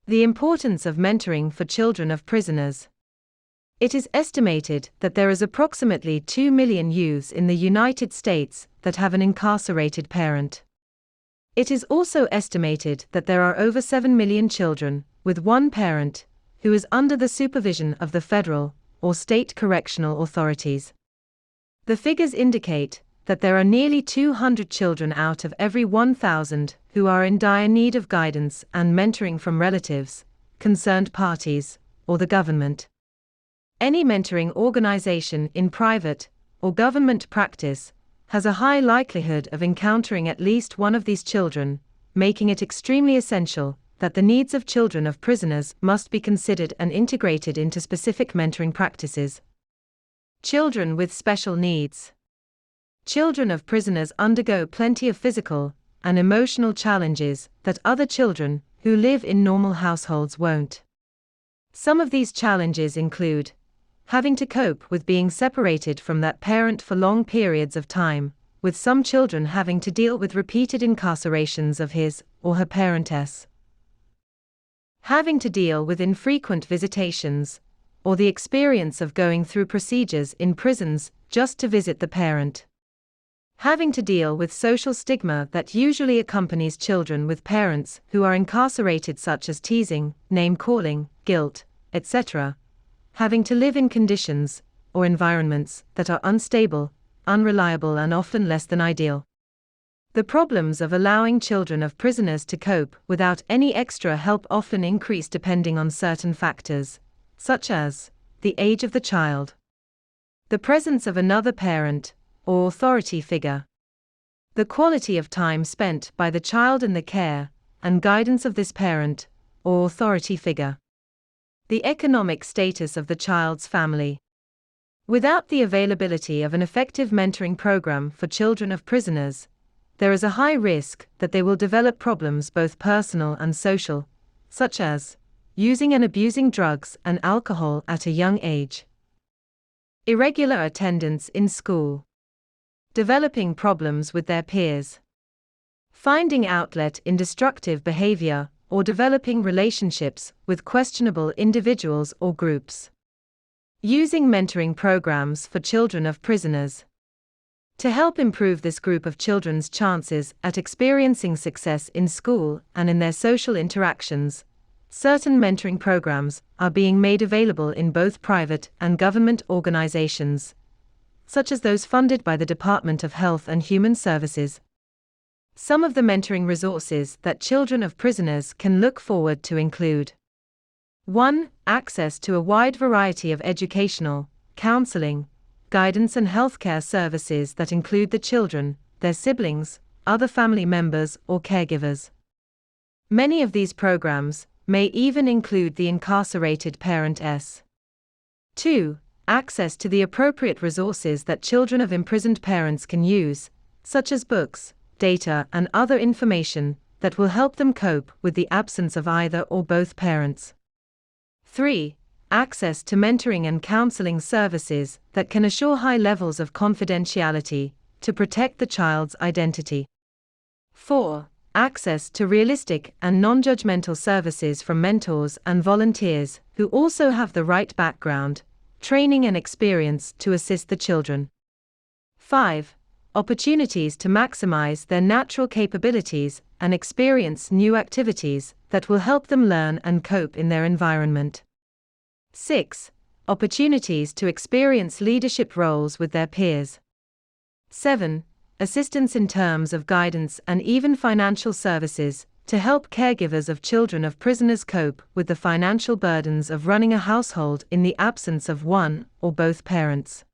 The importance of mentoring for children of prisoners. It is estimated that there is approximately 2 million youths in the United States that have an incarcerated parent. It is also estimated that there are over 7 million children, with one parent, who is under the supervision of the federal or state correctional authorities. The figures indicate that there are nearly 200 children out of every 1,000 who are in dire need of guidance and mentoring from relatives, concerned parties, or the government. Any mentoring organization in private or government practice has a high likelihood of encountering at least one of these children, making it extremely essential that the needs of children of prisoners must be considered and integrated into specific mentoring practices. Children with special needs. Children of prisoners undergo plenty of physical and emotional challenges that other children who live in normal households won't. Some of these challenges include having to cope with being separated from that parent for long periods of time, with some children having to deal with repeated incarcerations of his or her parents. Having to deal with infrequent visitations, or the experience of going through procedures in prisons just to visit the parent. Having to deal with social stigma that usually accompanies children with parents who are incarcerated, such as teasing, name-calling, guilt, etc. Having to live in conditions or environments that are unstable, unreliable, and often less than ideal. The problems of allowing children of prisoners to cope without any extra help often increase depending on certain factors, such as the age of the child, the presence of another parent or authority figure, the quality of time spent by the child in the care and guidance of this parent or authority figure, the economic status of the child's family. Without the availability of an effective mentoring program for children of prisoners, there is a high risk that they will develop problems, both personal and social, such as using and abusing drugs and alcohol at a young age, irregular attendance in school, developing problems with their peers, finding outlet in destructive behavior, or developing relationships with questionable individuals or groups. Using mentoring programs for children of prisoners. To help improve this group of children's chances at experiencing success in school and in their social interactions, certain mentoring programs are being made available in both private and government organizations, such as those funded by the Department of Health and Human Services. Some of the mentoring resources that children of prisoners can look forward to include 1. Access to a wide variety of educational, counseling, guidance and healthcare services that include the children, their siblings, other family members or caregivers. Many of these programs may even include the incarcerated parents. 2. Access to the appropriate resources that children of imprisoned parents can use, such as books, data and other information that will help them cope with the absence of either or both parents. 3. Access to mentoring and counseling services that can assure high levels of confidentiality to protect the child's identity. 4. Access to realistic and non-judgmental services from mentors and volunteers who also have the right background, training and experience to assist the children. 5. Opportunities to maximize their natural capabilities and experience new activities that will help them learn and cope in their environment. 6. Opportunities to experience leadership roles with their peers. 7. Assistance in terms of guidance and even financial services to help caregivers of children of prisoners cope with the financial burdens of running a household in the absence of one or both parents.